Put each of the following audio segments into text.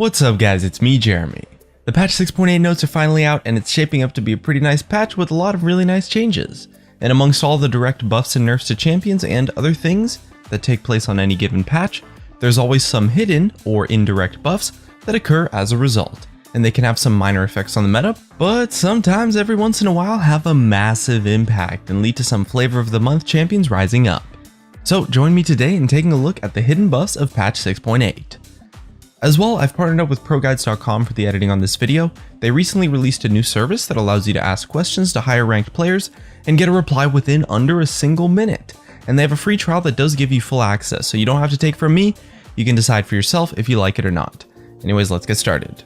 What's up guys, it's me Jeremy. The patch 6.8 notes are finally out and it's shaping up to be a pretty nice patch with a lot of really nice changes. And amongst all the direct buffs and nerfs to champions and other things that take place on any given patch, there's always some hidden or indirect buffs that occur as a result. And they can have some minor effects on the meta, but sometimes every once in a while have a massive impact and lead to some flavor of the month champions rising up. So join me today in taking a look at the hidden buffs of patch 6.8. As well, I've partnered up with ProGuides.com for the editing on this video. They recently released a new service that allows you to ask questions to higher ranked players and get a reply within under a single minute. And they have a free trial that does give you full access, so you don't have to take from me, you can decide for yourself if you like it or not. Anyways, let's get started.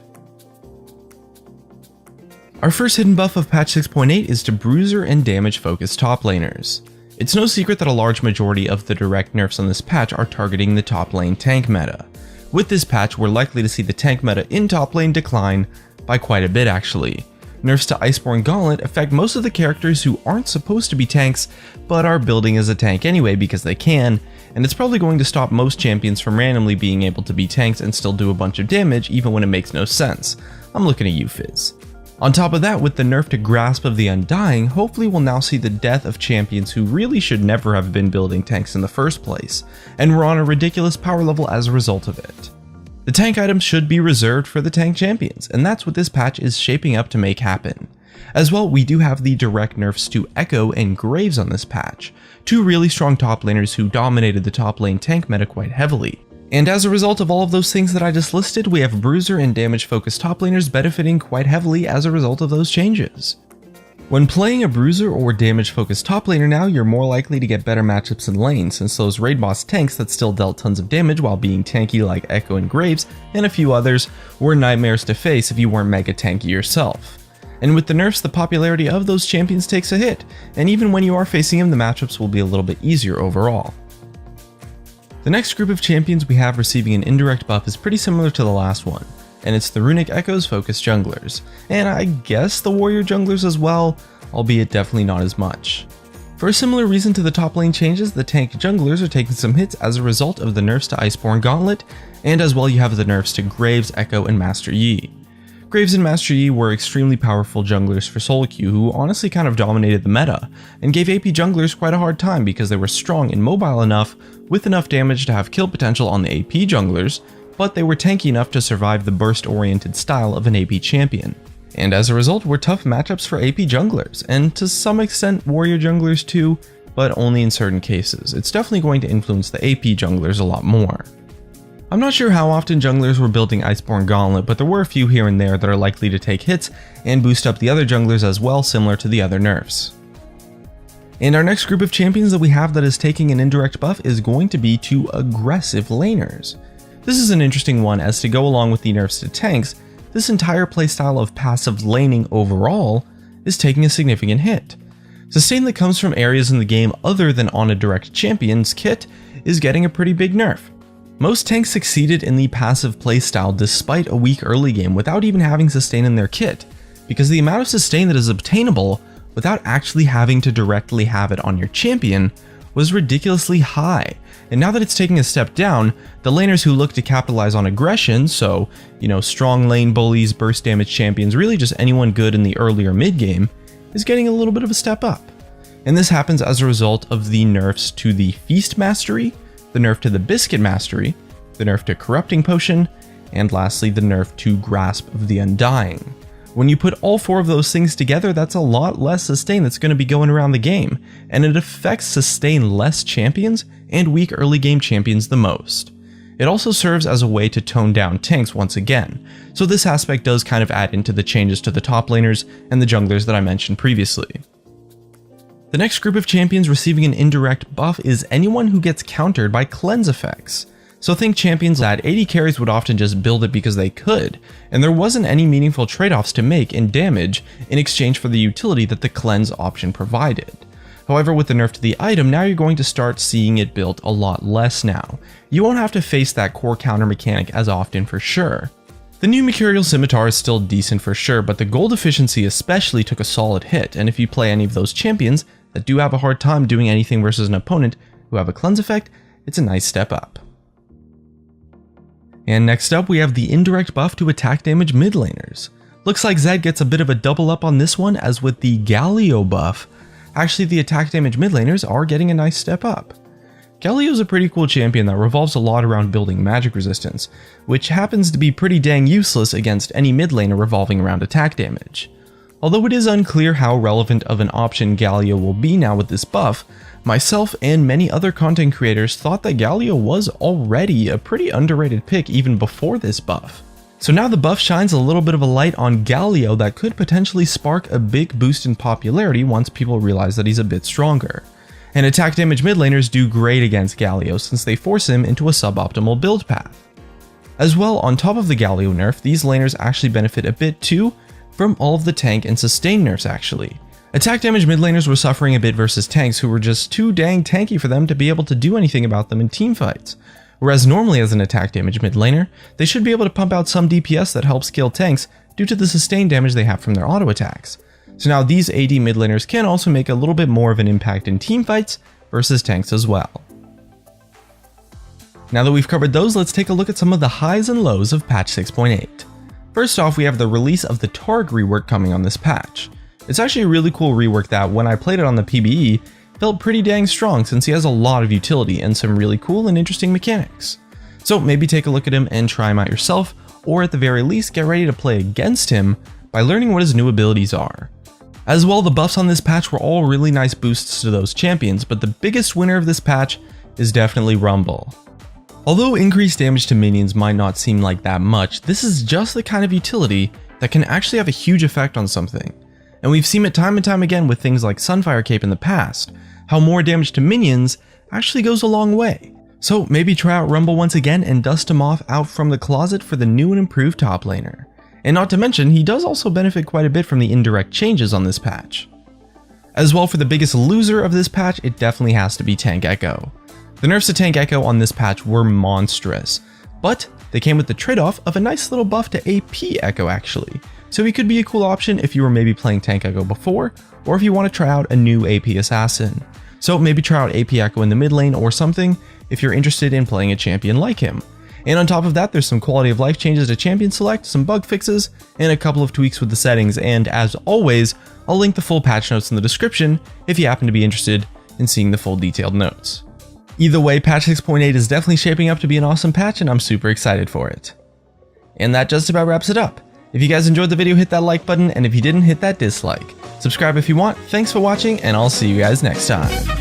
Our first hidden buff of patch 6.8 is to bruiser and damage focused top laners. It's no secret that a large majority of the direct nerfs on this patch are targeting the top lane tank meta. With this patch, we're likely to see the tank meta in top lane decline by quite a bit actually. Nerfs to Iceborne Gauntlet affect most of the characters who aren't supposed to be tanks, but are building as a tank anyway because they can, and it's probably going to stop most champions from randomly being able to be tanks and still do a bunch of damage even when it makes no sense. I'm looking at you, Fizz. On top of that, with the nerf to Grasp of the Undying, hopefully we'll now see the death of champions who really should never have been building tanks in the first place, and were on a ridiculous power level as a result of it. The tank items should be reserved for the tank champions, and that's what this patch is shaping up to make happen. As well, we do have the direct nerfs to Echo and Graves on this patch, two really strong top laners who dominated the top lane tank meta quite heavily. And as a result of all of those things that I just listed, we have bruiser and damage focused top laners benefiting quite heavily as a result of those changes. When playing a bruiser or damage focused top laner now, you're more likely to get better matchups in lane, since those raid boss tanks that still dealt tons of damage while being tanky like Echo and Graves and a few others were nightmares to face if you weren't mega tanky yourself. And with the nerfs, the popularity of those champions takes a hit, and even when you are facing them, the matchups will be a little bit easier overall. The next group of champions we have receiving an indirect buff is pretty similar to the last one, and it's the Runic Echoes focused junglers, and I guess the warrior junglers as well, albeit definitely not as much. For a similar reason to the top lane changes, the tank junglers are taking some hits as a result of the nerfs to Iceborne Gauntlet, and as well you have the nerfs to Graves, Echo, and Master Yi. Graves and Master Yi were extremely powerful junglers for solo queue who honestly kind of dominated the meta, and gave AP junglers quite a hard time because they were strong and mobile enough with enough damage to have kill potential on the AP junglers, but they were tanky enough to survive the burst-oriented style of an AP champion. And as a result were tough matchups for AP junglers, and to some extent warrior junglers too, but only in certain cases. It's definitely going to influence the AP junglers a lot more. I'm not sure how often junglers were building Iceborne Gauntlet, but there were a few here and there that are likely to take hits and boost up the other junglers as well, similar to the other nerfs. And our next group of champions that we have that is taking an indirect buff is going to be to aggressive laners. This is an interesting one, as to go along with the nerfs to tanks, this entire playstyle of passive laning overall is taking a significant hit. Sustain that comes from areas in the game other than on a direct champion's kit is getting a pretty big nerf. Most tanks succeeded in the passive playstyle despite a weak early game without even having sustain in their kit, because the amount of sustain that is obtainable without actually having to directly have it on your champion was ridiculously high. And now that it's taking a step down, the laners who look to capitalize on aggression, so, strong lane bullies, burst damage champions, really just anyone good in the early or mid game, is getting a little bit of a step up. And this happens as a result of the nerfs to the Feast Mastery, the nerf to the Biscuit Mastery, the nerf to Corrupting Potion, and lastly the nerf to Grasp of the Undying. When you put all four of those things together, that's a lot less sustain that's going to be going around the game, and it affects sustain less champions and weak early game champions the most. It also serves as a way to tone down tanks once again, so this aspect does kind of add into the changes to the top laners and the junglers that I mentioned previously. The next group of champions receiving an indirect buff is anyone who gets countered by cleanse effects. So think champions that AD carries would often just build it because they could, and there wasn't any meaningful trade-offs to make in damage in exchange for the utility that the cleanse option provided. However, with the nerf to the item, now you're going to start seeing it built a lot less now. You won't have to face that core counter mechanic as often for sure. The new Mercurial Scimitar is still decent for sure, but the gold efficiency especially took a solid hit, and if you play any of those champions that do have a hard time doing anything versus an opponent who have a cleanse effect, it's a nice step up. And next up, we have the indirect buff to attack damage mid laners. Looks like Zed gets a bit of a double up on this one, as with the Galio buff, actually the attack damage mid laners are getting a nice step up. Galio is a pretty cool champion that revolves a lot around building magic resistance, which happens to be pretty dang useless against any mid laner revolving around attack damage. Although it is unclear how relevant of an option Galio will be now with this buff, myself and many other content creators thought that Galio was already a pretty underrated pick even before this buff. So now the buff shines a little bit of a light on Galio that could potentially spark a big boost in popularity once people realize that he's a bit stronger. And attack damage mid laners do great against Galio since they force him into a suboptimal build path. As well, on top of the Galio nerf, these laners actually benefit a bit too from all of the tank and sustain nerfs actually. Attack damage mid laners were suffering a bit versus tanks who were just too dang tanky for them to be able to do anything about them in teamfights. Whereas normally as an attack damage mid laner, they should be able to pump out some DPS that helps kill tanks due to the sustained damage they have from their auto attacks. So now these AD mid laners can also make a little bit more of an impact in teamfights versus tanks as well. Now that we've covered those, let's take a look at some of the highs and lows of patch 6.8. First off, we have the release of the Targ rework coming on this patch. It's actually a really cool rework that, when I played it on the PBE, felt pretty dang strong since he has a lot of utility and some really cool and interesting mechanics. So maybe take a look at him and try him out yourself, or at the very least get ready to play against him by learning what his new abilities are. As well, the buffs on this patch were all really nice boosts to those champions, but the biggest winner of this patch is definitely Rumble. Although increased damage to minions might not seem like that much, this is just the kind of utility that can actually have a huge effect on something. And we've seen it time and time again with things like Sunfire Cape in the past, how more damage to minions actually goes a long way. So maybe try out Rumble once again and dust him off out from the closet for the new and improved top laner. And not to mention, he does also benefit quite a bit from the indirect changes on this patch. As well, for the biggest loser of this patch, it definitely has to be Tank Echo. The nerfs to Tank Echo on this patch were monstrous, but they came with the trade-off of a nice little buff to AP Echo actually. So he could be a cool option if you were maybe playing Tank Echo before, or if you want to try out a new AP Assassin. So maybe try out AP Echo in the mid lane or something if you're interested in playing a champion like him. And on top of that, there's some quality of life changes to champion select, some bug fixes, and a couple of tweaks with the settings. And as always, I'll link the full patch notes in the description if you happen to be interested in seeing the full detailed notes. Either way, patch 6.8 is definitely shaping up to be an awesome patch, and I'm super excited for it. And that just about wraps it up. If you guys enjoyed the video, hit that like button, and if you didn't, hit that dislike. Subscribe if you want. Thanks for watching, and I'll see you guys next time.